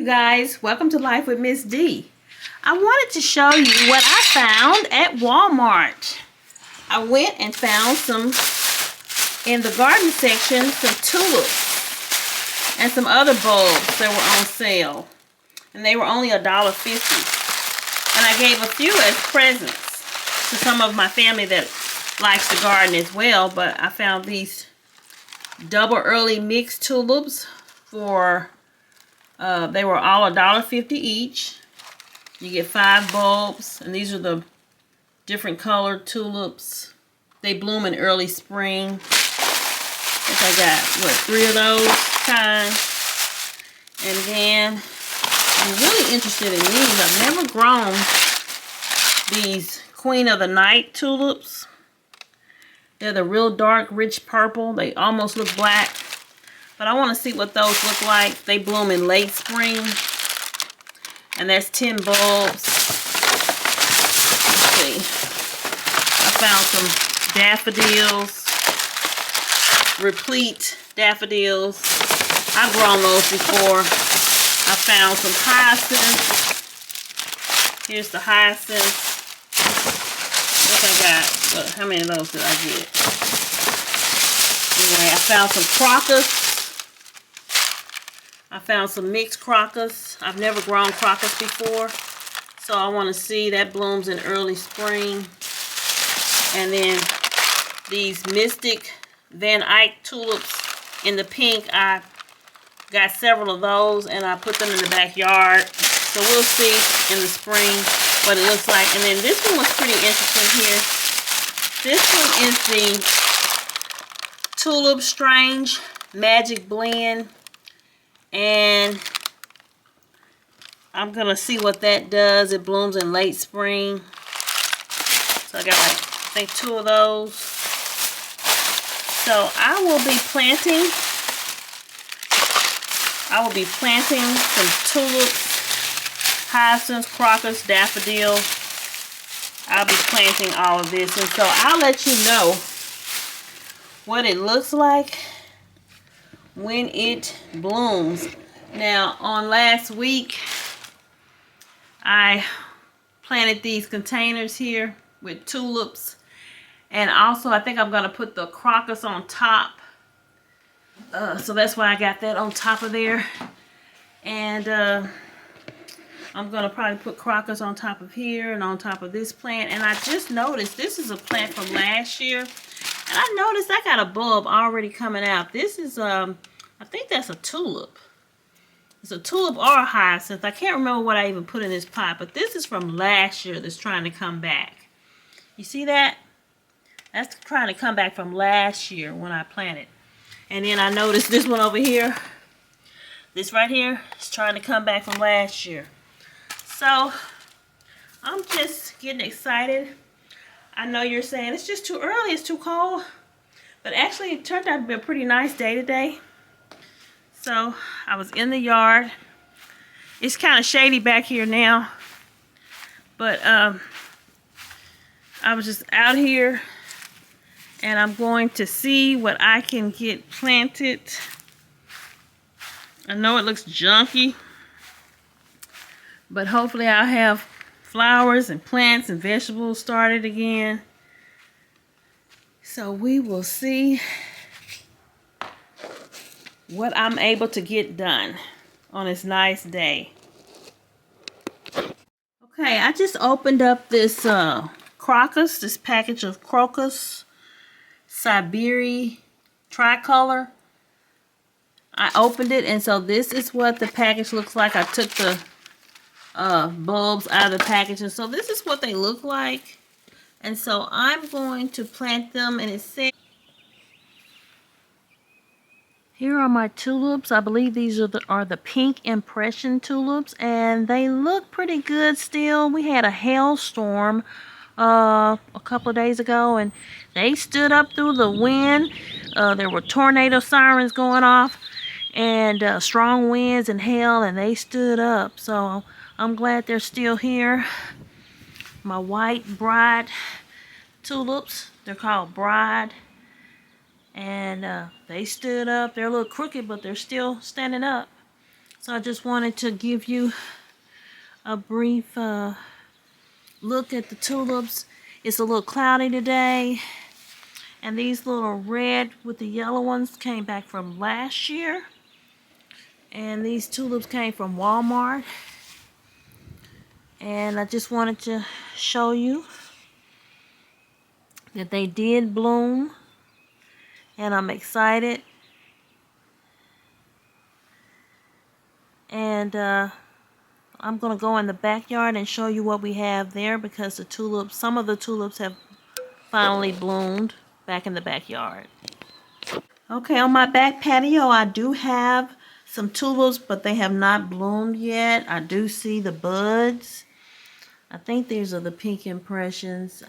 you guys, welcome to Life with Miss D. I wanted to show you what I found at Walmart. I went and found some, in the garden section, some tulips and some other bulbs that were on sale. And they were only $1.50. And I gave a few as presents to some of my family that likes to garden as well. But I found these double early mixed tulips for they were all $1.50 each. You get 5 bulbs, and these are the different colored tulips. They bloom in early spring. I think I got, what, 3 of those kinds. And then I'm really interested in these. I've never grown these Queen of the Night tulips. They're the real dark, rich purple. They almost look black. But I want to see what those look like. They bloom in late spring. And that's 10 bulbs. Let's see. I found some daffodils. Replete daffodils. I've grown those before. I found some hyacinths. Here's the hyacinths. I think I got, look, how many of those did I get? Anyway, I found some crocus. I found some mixed crocus. I've never grown crocus before, so I want to see. That blooms in early spring. And then these Mystic Van Eyck tulips in the pink. I got several of those, and I put them in the backyard. So we'll see in the spring what it looks like. And then this one was pretty interesting here. This one is the Tulip Strange Magic Blend. And I'm going to see what that does. It blooms in late spring. So I got like, I think 2 of those. So I will be planting some tulips, hyacinths, crocus, daffodil. I'll be planting all of this. And so I'll let you know what it looks like when it blooms. Now, on last week, I planted these containers here with tulips, and also I think I'm going to put the crocus on top. So that's why I got that on top of there. And I'm going to probably put crocus on top of here and on top of this plant. And I just noticed this is a plant from last year. And I noticed I got a bulb already coming out. This is, I think that's a tulip. It's a tulip or a hyacinth. I can't remember what I even put in this pot. But this is from last year that's trying to come back. You see that? That's trying to come back from last year when I planted. And then I noticed this one over here. This right here is trying to come back from last year. So, I'm just getting excited. I know you're saying it's just too early, it's too cold. But actually, it turned out to be a pretty nice day today. So, I was in the yard. It's kind of shady back here now. But, I was just out here. And I'm going to see what I can get planted. I know it looks junky. But hopefully I'll have flowers and plants and vegetables started again. So we will see what I'm able to get done on this nice day. Okay, I just opened up this crocus, this package of crocus Siberi tricolor. I opened it, and so this is what the package looks like. I took the bulbs out of the package, and so this is what they look like. And so I'm going to plant them, and it says here are my tulips. I believe these are the pink impression tulips, and they look pretty good still. We had a hailstorm a couple of days ago, and they stood up through the wind. There were tornado sirens going off, and strong winds and hail, and they stood up. So I'm glad they're still here. My white bride tulips, they're called bride. And they stood up. They're a little crooked, but they're still standing up. So I just wanted to give you a brief look at the tulips. It's a little cloudy today, and these little red with the yellow ones came back from last year, and these tulips came from Walmart. And I just wanted to show you that they did bloom, and I'm excited. And I'm going to go in the backyard and show you what we have there, because the tulips, some of the tulips have finally bloomed back in the backyard. Okay, on my back patio I do have some tulips, but they have not bloomed yet. I do see the buds. I think these are the pink impressions.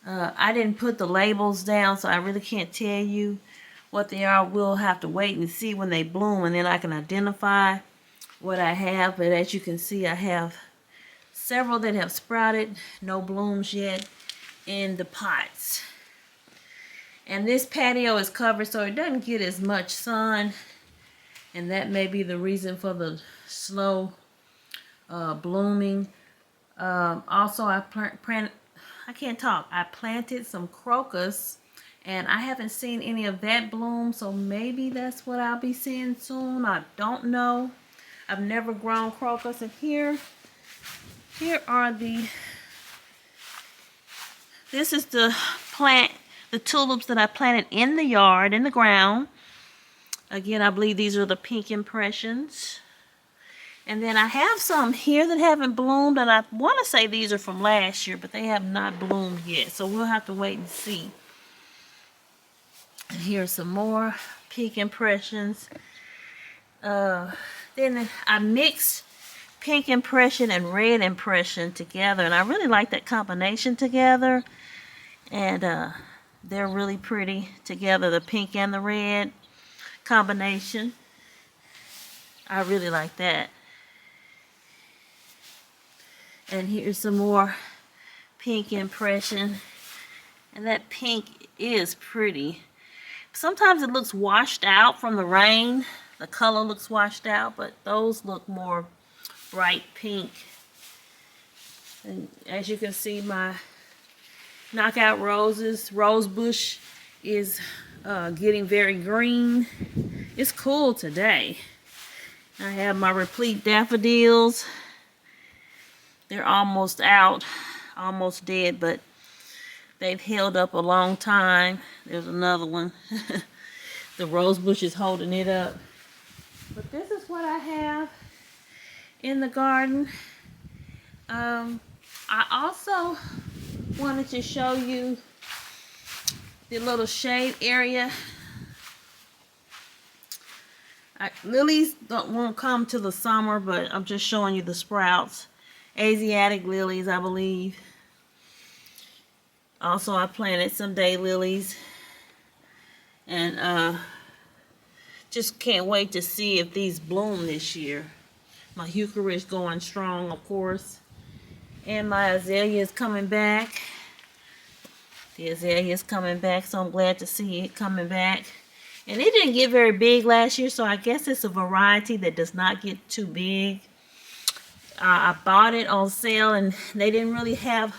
I didn't put the labels down, so I really can't tell you what they are. We'll have to wait and see when they bloom, and then I can identify what I have. But as you can see, I have several that have sprouted, no blooms yet in the pots. And this patio is covered so it doesn't get as much sun, and that may be the reason for the slow blooming. Also, I planted some crocus, and I haven't seen any of that bloom, so maybe that's what I'll be seeing soon. I don't know. I've never grown crocus. And here are this is the tulips that I planted in the yard, in the ground. Again, I believe these are the pink impressions. And then I have some here that haven't bloomed, and I want to say these are from last year, but they have not bloomed yet. So we'll have to wait and see. And here's some more pink impressions. Then I mixed pink impression and red impression together, and I really like that combination together. And they're really pretty together, the pink and the red combination. I really like that. And here's some more pink impression. And that pink is pretty. Sometimes it looks washed out from the rain. The color looks washed out, but those look more bright pink. And as you can see, my knockout rose bush is getting very green. It's cool today. I have my replete daffodils. They're almost out, almost dead, but they've held up a long time. There's another one. The rose bush is holding it up. But this is what I have in the garden. I also wanted to show you the little shade area. Lilies won't come till the summer, but I'm just showing you the sprouts. Asiatic lilies, I believe. Also, I planted some daylilies, and just can't wait to see if these bloom this year. My heuchera is going strong, of course, and my azalea is coming back. The azalea is coming back, so I'm glad to see it coming back. And it didn't get very big last year, so I guess it's a variety that does not get too big. I bought it on sale, and they didn't really have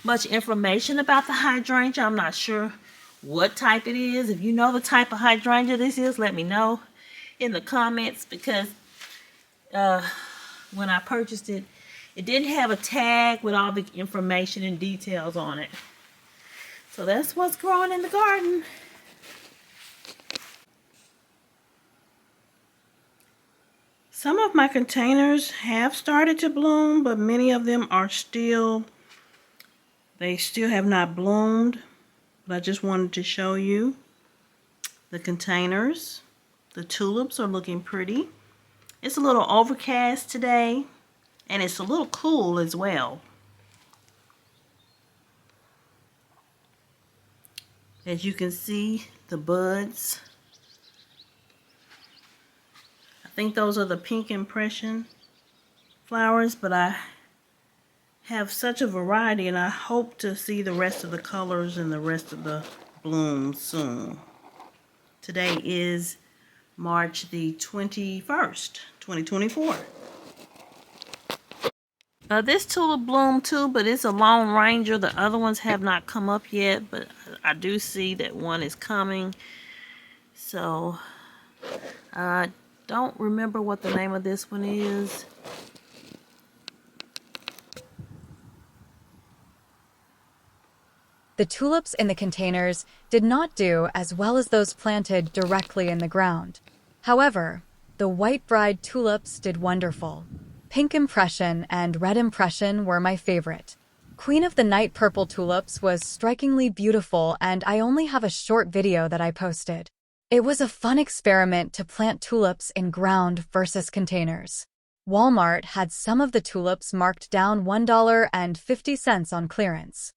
much information about the hydrangea. I'm not sure what type it is. If you know the type of hydrangea this is, let me know in the comments, because when I purchased it, it didn't have a tag with all the information and details on it. So that's what's growing in the garden. Some of my containers have started to bloom, but many of them are they still have not bloomed. But I just wanted to show you the containers. The tulips are looking pretty. It's a little overcast today, and it's a little cool as well. As you can see, the buds. I think those are the pink impression flowers, but I have such a variety, and I hope to see the rest of the colors and the rest of the blooms soon. Today is March the 21st, 2024. This tulip bloomed too, but it's a Lone Ranger. The other ones have not come up yet, but I do see that one is coming. So, I don't remember what the name of this one is. The tulips in the containers did not do as well as those planted directly in the ground. However, the white bride tulips did wonderful. Pink Impression and Red Impression were my favorite. Queen of the Night purple tulips was strikingly beautiful, and I only have a short video that I posted. It was a fun experiment to plant tulips in ground versus containers. Walmart had some of the tulips marked down $1.50 on clearance.